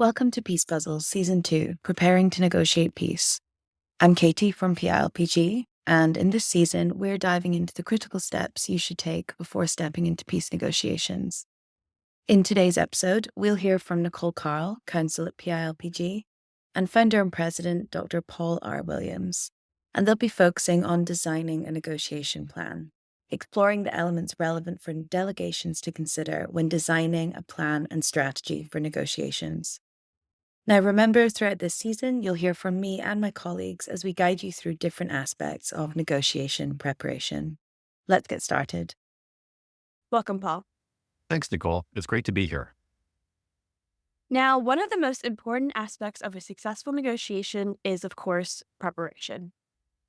Welcome to Peace Puzzles Season 2, Preparing to Negotiate Peace. I'm Katie from PILPG, and in this season, we're diving into the critical steps you should take before stepping into peace negotiations. In today's episode, we'll hear from Nicole Carl, Counsel at PILPG, and Founder and President Dr. Paul R. Williams, and they'll be focusing on designing a negotiation plan, exploring the elements relevant for delegations to consider when designing a plan and strategy for negotiations. Now, remember, throughout this season, you'll hear from me and my colleagues as we guide you through different aspects of negotiation preparation. Let's get started. Welcome, Paul. Thanks, Nicole. It's great to be here. Now, one of the most important aspects of a successful negotiation is, of course, preparation.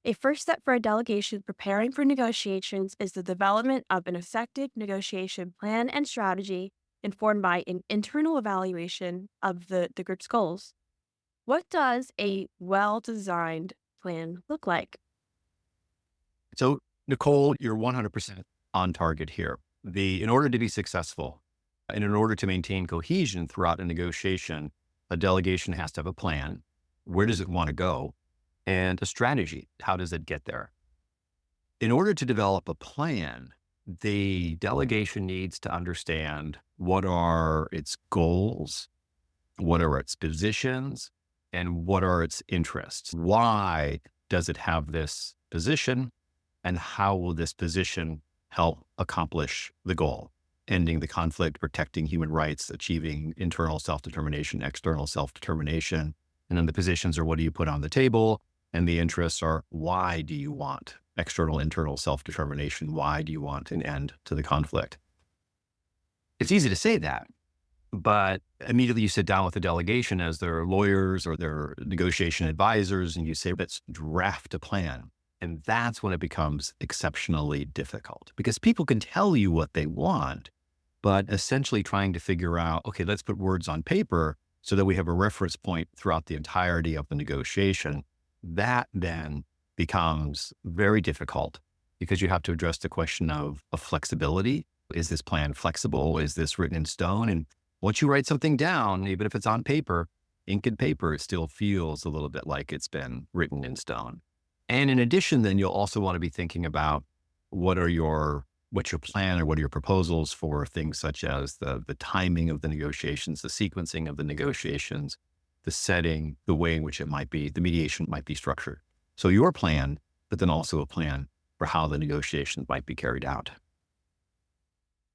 A first step for a delegation preparing for negotiations is the development of an effective negotiation plan and strategy informed by an internal evaluation of the group's goals. What does a well-designed plan look like? So, Nicole, you're 100% on target here. In order to be successful and in order to maintain cohesion throughout a negotiation, a delegation has to have a plan. Where does it want to go? And a strategy. How does it get there? In order to develop a plan, the delegation needs to understand what are its goals, what are its positions, and what are its interests. Why does it have this position? And how will this position help accomplish the goal? Ending the conflict, protecting human rights, achieving internal self-determination, external self-determination. And then the positions are what do you put on the table? And the interests are why do you want external, internal self-determination? Why do you want an end to the conflict? It's easy to say that, but immediately you sit down with the delegation as their lawyers or their negotiation advisors, and you say, let's draft a plan. And that's when it becomes exceptionally difficult because people can tell you what they want, but essentially trying to figure out, okay, let's put words on paper so that we have a reference point throughout the entirety of the negotiation. That then becomes very difficult because you have to address the question of flexibility. Is this plan flexible? Is this written in stone? And once you write something down, even if it's on paper, ink and paper, it still feels a little bit like it's been written in stone. And in addition, then you'll also want to be thinking about what's your plan or what are your proposals for things such as the timing of the negotiations, the sequencing of the negotiations, the setting, the way in which the mediation might be structured. So your plan, but then also a plan for how the negotiations might be carried out.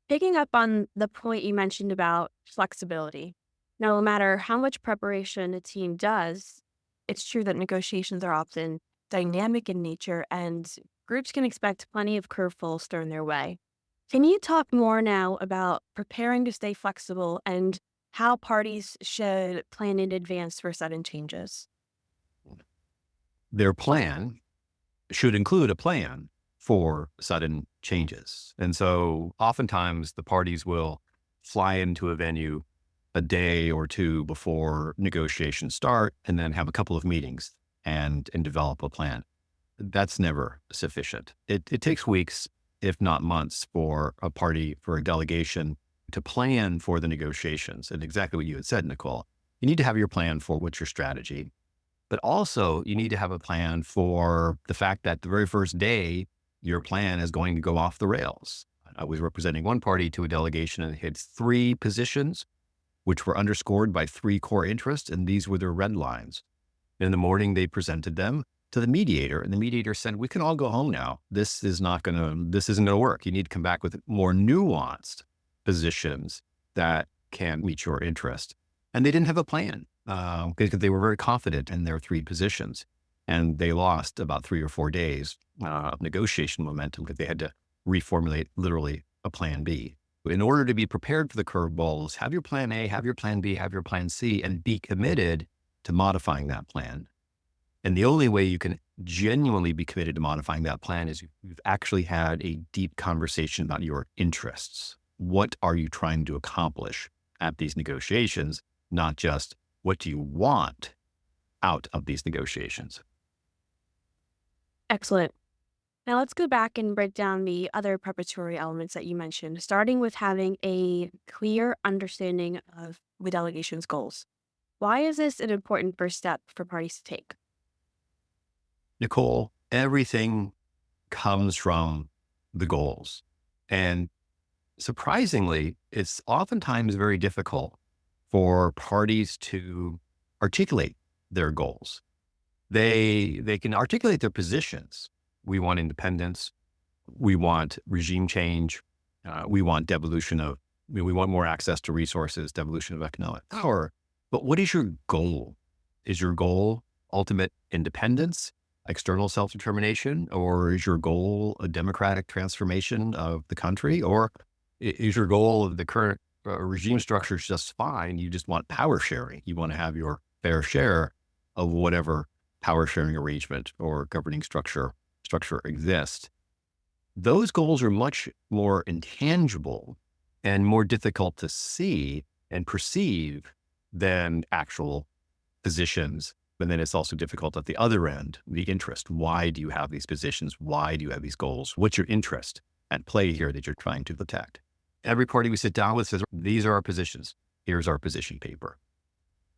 Picking up on the point you mentioned about flexibility, no matter how much preparation a team does, it's true that negotiations are often dynamic in nature and groups can expect plenty of curveballs thrown their way. Can you talk more now about preparing to stay flexible and how parties should plan in advance for sudden changes? Their plan should include a plan for sudden changes. And so oftentimes the parties will fly into a venue a day or two before negotiations start and then have a couple of meetings and develop a plan. That's never sufficient. It takes weeks, if not months, for a delegation to plan for the negotiations. And exactly what you had said, Nicole, you need to have your plan for what's your strategy, but also you need to have a plan for the fact that the very first day, your plan is going to go off the rails. I was representing one party to a delegation and it had 3 positions, which were underscored by 3 core interests. And these were their red lines. In the morning, they presented them to the mediator and the mediator said, we can all go home now. This isn't going to work. You need to come back with more nuanced positions that can meet your interest. And they didn't have a plan because they were very confident in their 3 positions. And they lost about 3 or 4 days of negotiation momentum because they had to reformulate literally a plan B. In order to be prepared for the curveballs, have your plan A, have your plan B, have your plan C, and be committed to modifying that plan. And the only way you can genuinely be committed to modifying that plan is you've actually had a deep conversation about your interests. What are you trying to accomplish at these negotiations? Not just what do you want out of these negotiations? Excellent. Now let's go back and break down the other preparatory elements that you mentioned, starting with having a clear understanding of the delegation's goals. Why is this an important first step for parties to take? Nicole, everything comes from the goals. And surprisingly, it's oftentimes very difficult for parties to articulate their goals. They can articulate their positions. We want independence. We want regime change. We want devolution of, we want more access to resources, devolution of economic power. But what is your goal? Is your goal ultimate independence, external self-determination, or is your goal a democratic transformation of the country? Or is your goal of the current regime structure is just fine? You just want power sharing. You want to have your fair share of whatever power sharing arrangement or governing structure exists. Those goals are much more intangible and more difficult to see and perceive than actual positions. But then it's also difficult at the other end, the interest. Why do you have these positions? Why do you have these goals? What's your interest at play here that you're trying to protect? Every party we sit down with says, these are our positions. Here's our position paper.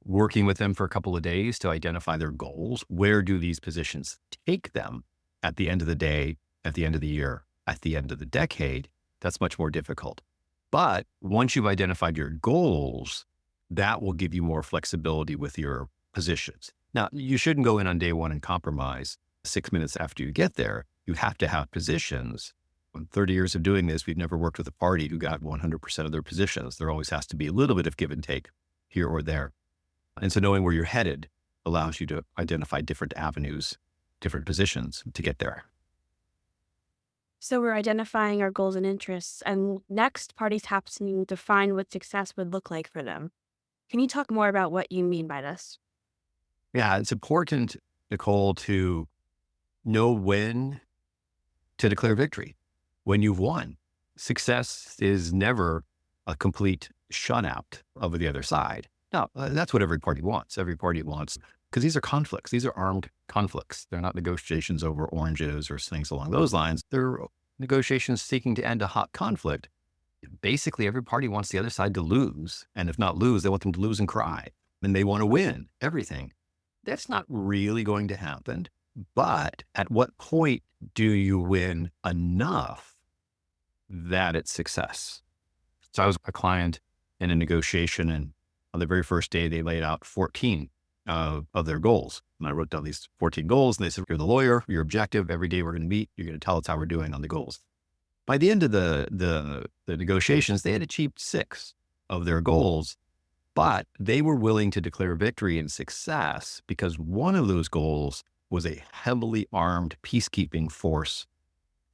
Working with them for a couple of days to identify their goals. Where do these positions take them at the end of the day, at the end of the year, at the end of the decade? That's much more difficult. But once you've identified your goals, that will give you more flexibility with your positions. Now, you shouldn't go in on day one and compromise 6 minutes after you get there. You have to have positions. In 30 years of doing this, we've never worked with a party who got 100% of their positions. There always has to be a little bit of give and take here or there. And so knowing where you're headed allows you to identify different avenues, different positions to get there. So we're identifying our goals and interests, and next, parties have to define what success would look like for them. Can you talk more about what you mean by this? Yeah, it's important, Nicole, to know when to declare victory, when you've won. Success is never a complete shutout of the other side. Now, that's what every party wants. Every party wants, because these are conflicts. These are armed conflicts. They're not negotiations over oranges or things along those lines. They're negotiations seeking to end a hot conflict. Basically, every party wants the other side to lose. And if not lose, they want them to lose and cry. And they want to win everything. That's not really going to happen. But at what point do you win enough that it's success? So I was a client in a negotiation, and on the very first day, they laid out 14 of their goals. And I wrote down these 14 goals, and they said, you're the lawyer, your objective, every day we're going to meet, you're going to tell us how we're doing on the goals. By the end of the negotiations, they had achieved 6 of their goals, but they were willing to declare victory and success because one of those goals was a heavily armed peacekeeping force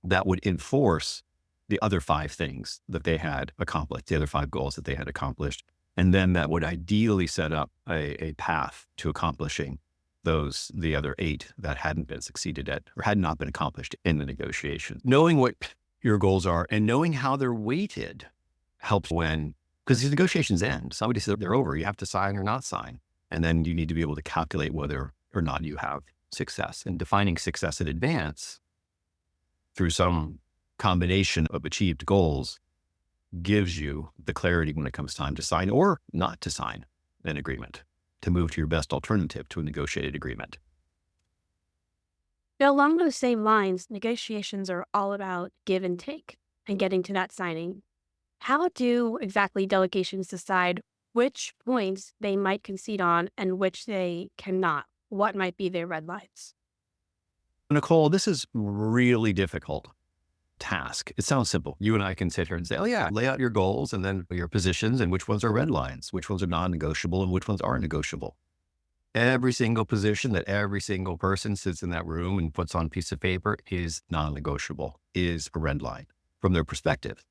that would enforce the other 5 things that they had accomplished, the other 5 goals that they had accomplished. And then that would ideally set up a path to accomplishing the other 8 that hadn't been succeeded at or had not been accomplished in the negotiation. Knowing what your goals are and knowing how they're weighted helps when, because these negotiations end. Somebody says they're over, you have to sign or not sign. And then you need to be able to calculate whether or not you have success. And defining success in advance through some combination of achieved goals gives you the clarity when it comes time to sign or not to sign an agreement, to move to your best alternative to a negotiated agreement. Now, along those same lines, negotiations are all about give and take and getting to that signing. How do exactly delegations decide which points they might concede on and which they cannot? What might be their red lines? Nicole, this is really difficult task. It sounds simple. You and I can sit here and say, oh yeah, lay out your goals and then your positions and which ones are red lines, which ones are non-negotiable and which ones are negotiable. Every single position that every single person sits in that room and puts on a piece of paper is non-negotiable, is a red line from their perspective.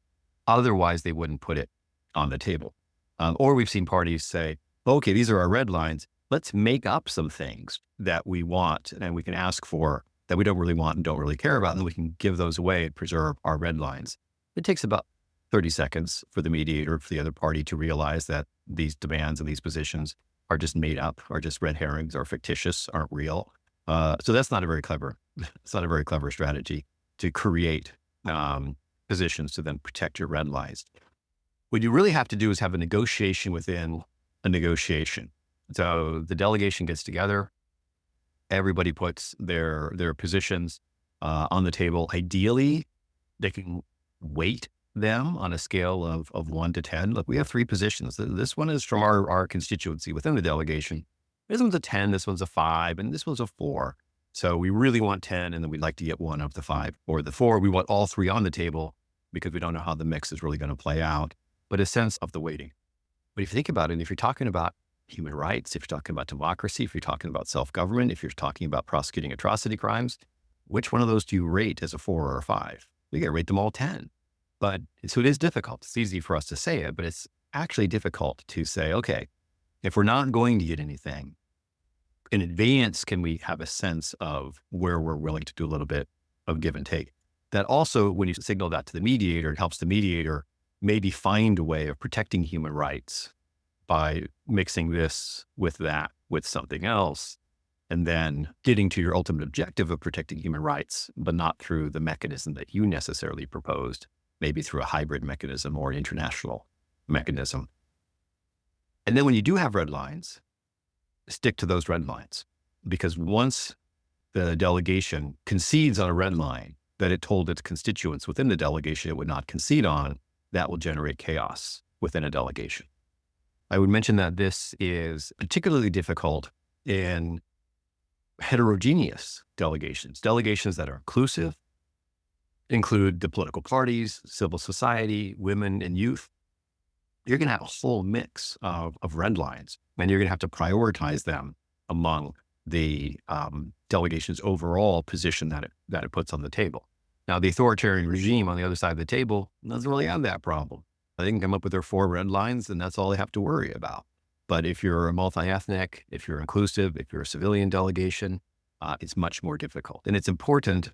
Otherwise, they wouldn't put it on the table. Or we've seen parties say, okay, these are our red lines. Let's make up some things that we want and we can ask for that we don't really want and don't really care about, and then we can give those away and preserve our red lines. It takes about 30 seconds for the mediator, for the other party to realize that these demands and these positions are just made up, are just red herrings, are fictitious, aren't real. So that's not a very clever, it's not a very clever strategy to create positions to then protect your red lines. What you really have to do is have a negotiation within a negotiation. So the delegation gets together, everybody puts their positions on the table. Ideally, they can weight them on a scale of 1 to 10. Look, we have 3 positions. This one is from our constituency within the delegation. This one's a 10, this one's a 5, and this one's a 4. So we really want 10, and then we'd like to get one of the 5 or the 4. We want all 3 on the table because we don't know how the mix is really going to play out, but a sense of the weighting. But if you think about it, if you're talking about human rights, if you're talking about democracy, if you're talking about self-government, if you're talking about prosecuting atrocity crimes, which one of those do you rate as a 4 or a 5? You got to rate them all 10. But so it is difficult. It's easy for us to say it, but it's actually difficult to say, okay, if we're not going to get anything in advance, can we have a sense of where we're willing to do a little bit of give and take? That also, when you signal that to the mediator, it helps the mediator maybe find a way of protecting human rights by mixing this with that, with something else, and then getting to your ultimate objective of protecting human rights, but not through the mechanism that you necessarily proposed, maybe through a hybrid mechanism or an international mechanism. And then when you do have red lines, stick to those red lines, because once the delegation concedes on a red line that it told its constituents within the delegation it would not concede on, that will generate chaos within a delegation. I would mention that this is particularly difficult in heterogeneous delegations that are inclusive, include the political parties, civil society, women, and youth. You're going to have a whole mix of red lines, and you're going to have to prioritize them among the delegation's overall position that it puts on the table. Now, the authoritarian regime on the other side of the table doesn't really have that problem. They can come up with their 4 red lines, and that's all they have to worry about. But if you're a multi-ethnic, if you're inclusive, if you're a civilian delegation, it's much more difficult. And it's important,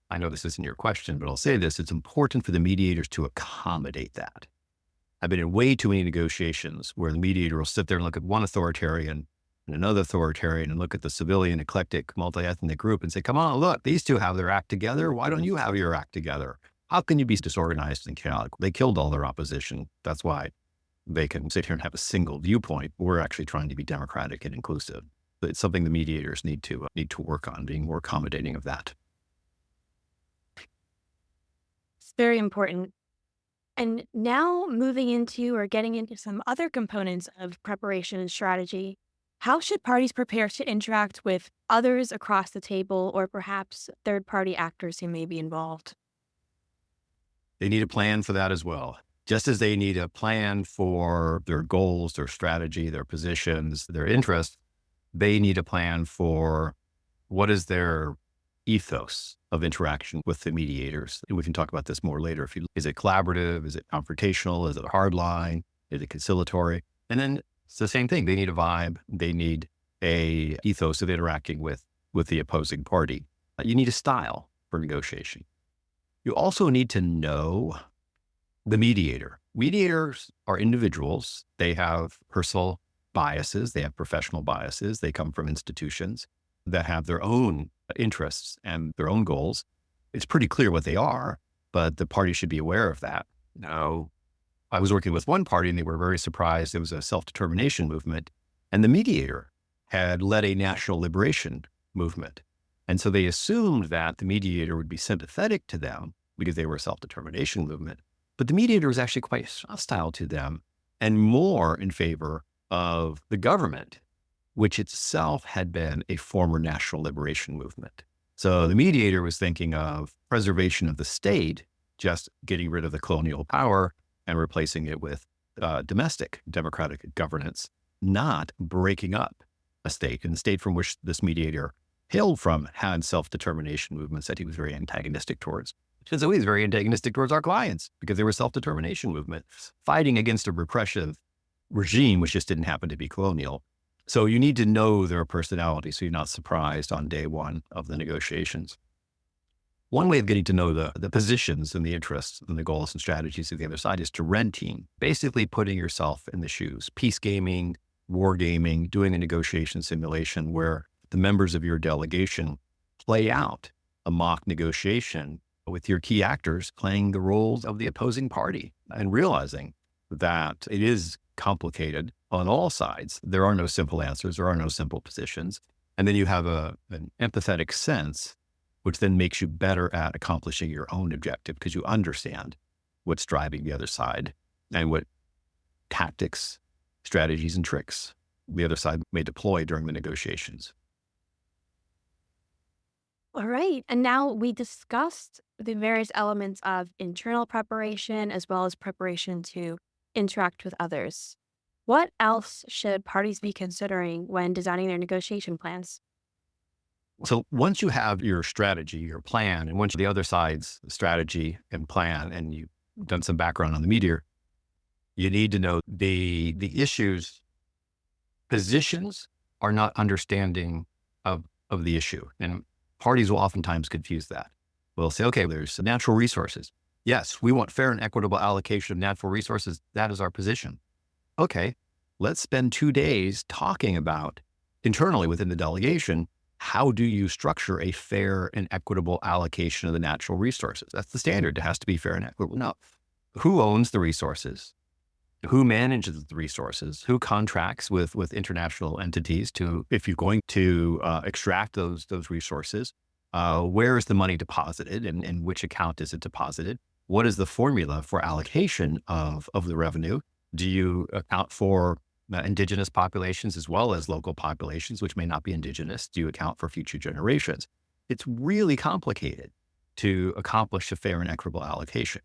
I know this isn't your question, but I'll say this, it's important for the mediators to accommodate that. I've been in way too many negotiations where the mediator will sit there and look at one authoritarian and another authoritarian and look at the civilian, eclectic, multi-ethnic group and say, come on, look, these two have their act together. Why don't you have your act together? How can you be disorganized and chaotic? They killed all their opposition. That's why they can sit here and have a single viewpoint. We're actually trying to be democratic and inclusive. But it's something the mediators need to work on, being more accommodating of that. It's very important. And now moving into or getting into some other components of preparation and strategy, how should parties prepare to interact with others across the table or perhaps third-party actors who may be involved? They need a plan for that as well. Just as they need a plan for their goals, their strategy, their positions, their interests, they need a plan for what is their ethos of interaction with the mediators. And we can talk about this more later. Is it collaborative? Is it confrontational? Is it a hard line? Is it conciliatory? And then it's the same thing. They need a vibe. They need a ethos of interacting with the opposing party. You need a style for negotiation. You also need to know the mediator. Mediators are individuals. They have personal biases. They have professional biases. They come from institutions that have their own interests and their own goals. It's pretty clear what they are, but the party should be aware of that. Now, I was working with one party and they were very surprised. It was a self-determination movement, and the mediator had led a national liberation movement. And so they assumed that the mediator would be sympathetic to them because they were a self-determination movement. But the mediator was actually quite hostile to them and more in favor of the government, which itself had been a former national liberation movement. So the mediator was thinking of preservation of the state, just getting rid of the colonial power and replacing it with domestic democratic governance, not breaking up a state. And the state from which this mediator hailed from had self-determination movements that he was very antagonistic towards. Because he was very antagonistic towards our clients because they were self-determination movements fighting against a repressive regime, which just didn't happen to be colonial. So you need to know their personality so you're not surprised on day one of the negotiations. One way of getting to know the positions and the interests and the goals and strategies of the other side is to red team, basically putting yourself in the shoes, peace gaming, war gaming, doing a negotiation simulation where the members of your delegation play out a mock negotiation with your key actors playing the roles of the opposing party and realizing that it is complicated on all sides. There are no simple answers. There are no simple positions. And then you have an empathetic sense, which then makes you better at accomplishing your own objective because you understand what's driving the other side and what tactics, strategies, and tricks the other side may deploy during the negotiations. All right. And now we discussed the various elements of internal preparation as well as preparation to interact with others. What else should parties be considering when designing their negotiation plans? So once you have your strategy, your plan, and once the other side's strategy and plan, and you've done some background on the meteor, you need to know the issues. Positions are not understanding of the issue. And parties will oftentimes confuse that. We'll say, okay, there's natural resources. Yes, we want fair and equitable allocation of natural resources. That is our position. Okay, let's spend 2 days talking about internally within the delegation, how do you structure a fair and equitable allocation of the natural resources? That's the standard. It has to be fair and equitable. Now, who owns the resources? Who manages the resources? Who contracts with international entities to, if you're going to extract those resources, where is the money deposited and in which account is it deposited? What is the formula for allocation of the revenue? Do you account for indigenous populations as well as local populations, which may not be indigenous? Do you account for future generations? It's really complicated to accomplish a fair and equitable allocation.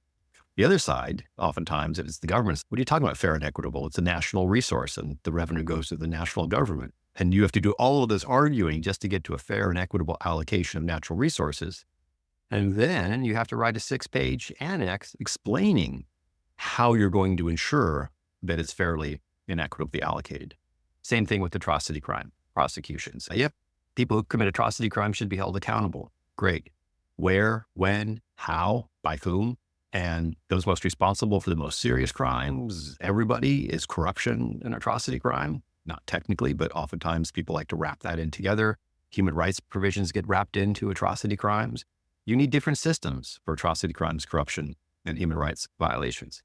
The other side, oftentimes, it's the government. What are you talking about fair and equitable? It's a national resource and the revenue goes to the national government. And you have to do all of this arguing just to get to a fair and equitable allocation of natural resources. And then you have to write a 6-page annex explaining how you're going to ensure that it's fairly and equitably allocated. Same thing with atrocity crime prosecutions. Yep, people who commit atrocity crimes should be held accountable. Great. Where, when, how, by whom? And those most responsible for the most serious crimes, everybody, is corruption an atrocity crime? Not technically, but oftentimes people like to wrap that in together. Human rights provisions get wrapped into atrocity crimes. You need different systems for atrocity crimes, corruption, and human rights violations.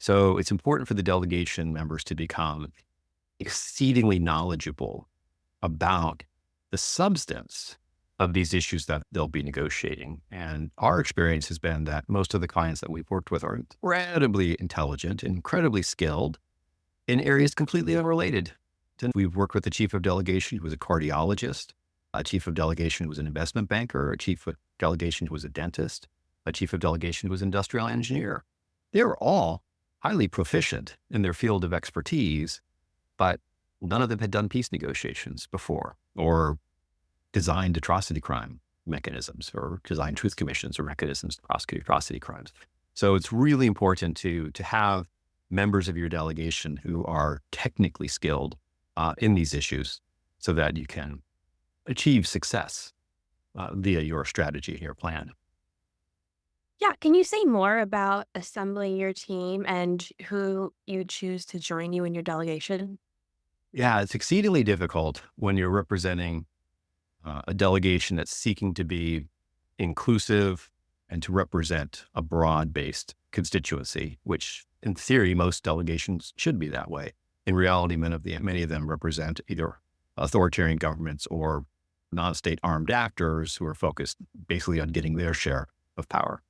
So it's important for the delegation members to become exceedingly knowledgeable about the substance of these issues that they'll be negotiating. And our experience has been that most of the clients that we've worked with are incredibly intelligent, incredibly skilled in areas completely unrelated. We've worked with the chief of delegation who was a cardiologist, a chief of delegation who was an investment banker, a chief of delegation who was a dentist, a chief of delegation who was an industrial engineer. They were all highly proficient in their field of expertise, but none of them had done peace negotiations before or designed atrocity crime mechanisms or designed truth commissions or mechanisms to prosecute atrocity crimes. So it's really important to have members of your delegation who are technically skilled in these issues so that you can achieve success via your strategy and your plan. Yeah. Can you say more about assembling your team and who you choose to join you in your delegation? Yeah, it's exceedingly difficult when you're representing a delegation that's seeking to be inclusive and to represent a broad-based constituency, which in theory, most delegations should be that way. In reality, many of them represent either authoritarian governments or non-state armed actors who are focused basically on getting their share of power.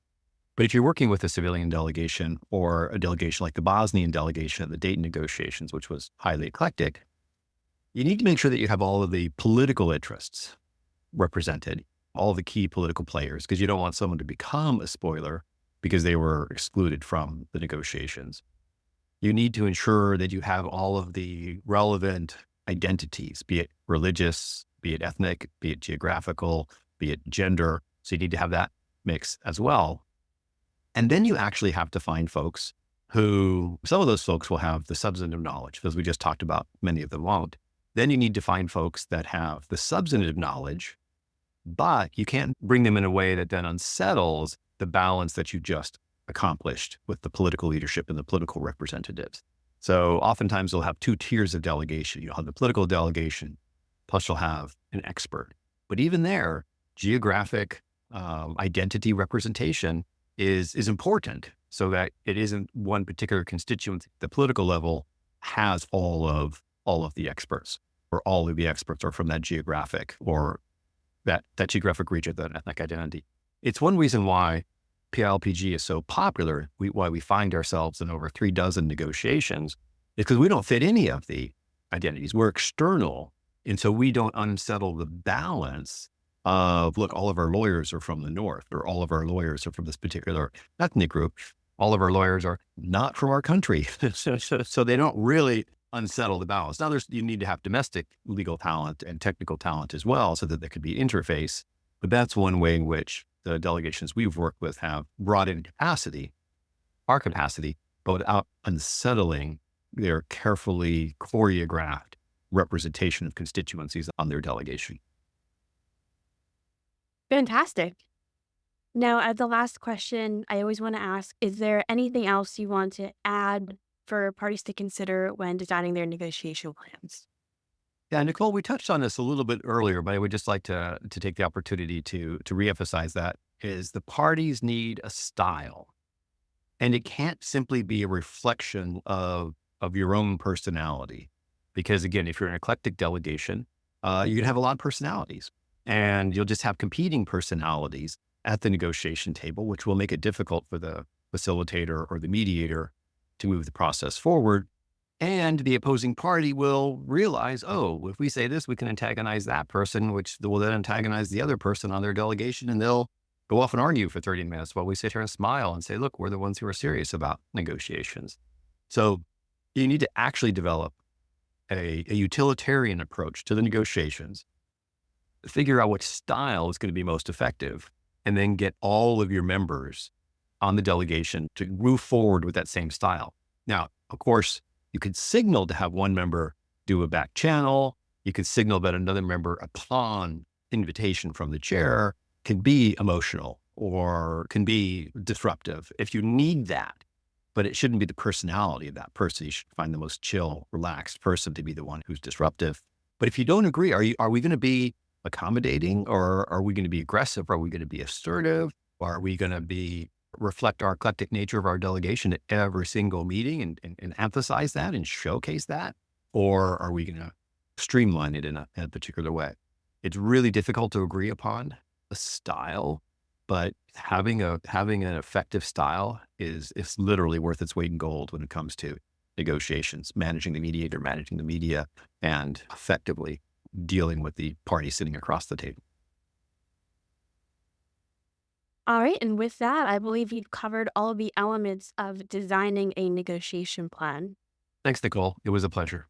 But if you're working with a civilian delegation or a delegation like the Bosnian delegation at the Dayton negotiations, which was highly eclectic, you need to make sure that you have all of the political interests represented, all the key political players, because you don't want someone to become a spoiler because they were excluded from the negotiations. You need to ensure that you have all of the relevant identities, be it religious, be it ethnic, be it geographical, be it gender. So you need to have that mix as well. And then you actually have to find folks who, some of those folks will have the substantive knowledge, as we just talked about, many of them won't. Then you need to find folks that have the substantive knowledge, but you can't bring them in a way that then unsettles the balance that you just accomplished with the political leadership and the political representatives. So oftentimes you'll have 2 tiers of delegation. You'll have the political delegation, plus you'll have an expert. But even there, geographic identity representation is important so that it isn't one particular constituency at the political level has all of the experts, or all of the experts are from that geographic or that geographic region, that ethnic identity. It's one reason why PILPG is so popular, why we find ourselves in over 36 negotiations, is because we don't fit any of the identities. We're external. And so we don't unsettle the balance of, look, all of our lawyers are from the North, or all of our lawyers are from this particular ethnic group. All of our lawyers are not from our country. So they don't really unsettle the balance. Now, you need to have domestic legal talent and technical talent as well, so that there could be interface. But that's one way in which the delegations we've worked with have brought in our capacity, but without unsettling their carefully choreographed representation of constituencies on their delegation. Fantastic. Now, as the last question, I always want to ask, is there anything else you want to add for parties to consider when designing their negotiation plans? Yeah, Nicole, we touched on this a little bit earlier, but I would just like to take the opportunity to reemphasize that is the parties need a style, and it can't simply be a reflection of your own personality. Because again, if you're an eclectic delegation, you're gonna have a lot of personalities, and you'll just have competing personalities at the negotiation table, which will make it difficult for the facilitator or the mediator to move the process forward. And the opposing party will realize, oh, if we say this, we can antagonize that person, which will then antagonize the other person on their delegation, and they'll go off and argue for 30 minutes while we sit here and smile and say, look, we're the ones who are serious about negotiations. So you need to actually develop a utilitarian approach to the negotiations, figure out which style is going to be most effective, and then get all of your members on the delegation to move forward with that same style. Now, of course, you could signal to have one member do a back channel. You could signal that another member, upon invitation from the chair, can be emotional or can be disruptive if you need that. But it shouldn't be the personality of that person. You should find the most chill, relaxed person to be the one who's disruptive. But if you don't agree, are we going to be accommodating, or are we going to be aggressive? Are we going to be assertive? Or are we going to reflect our eclectic nature of our delegation at every single meeting and emphasize that and showcase that? Or are we going to streamline it in a particular way? It's really difficult to agree upon a style, but having an effective style is literally worth its weight in gold when it comes to negotiations, managing the mediator, managing the media, and effectively dealing with the party sitting across the table. All right. And with that, I believe you've covered all of the elements of designing a negotiation plan. Thanks, Nicole. It was a pleasure.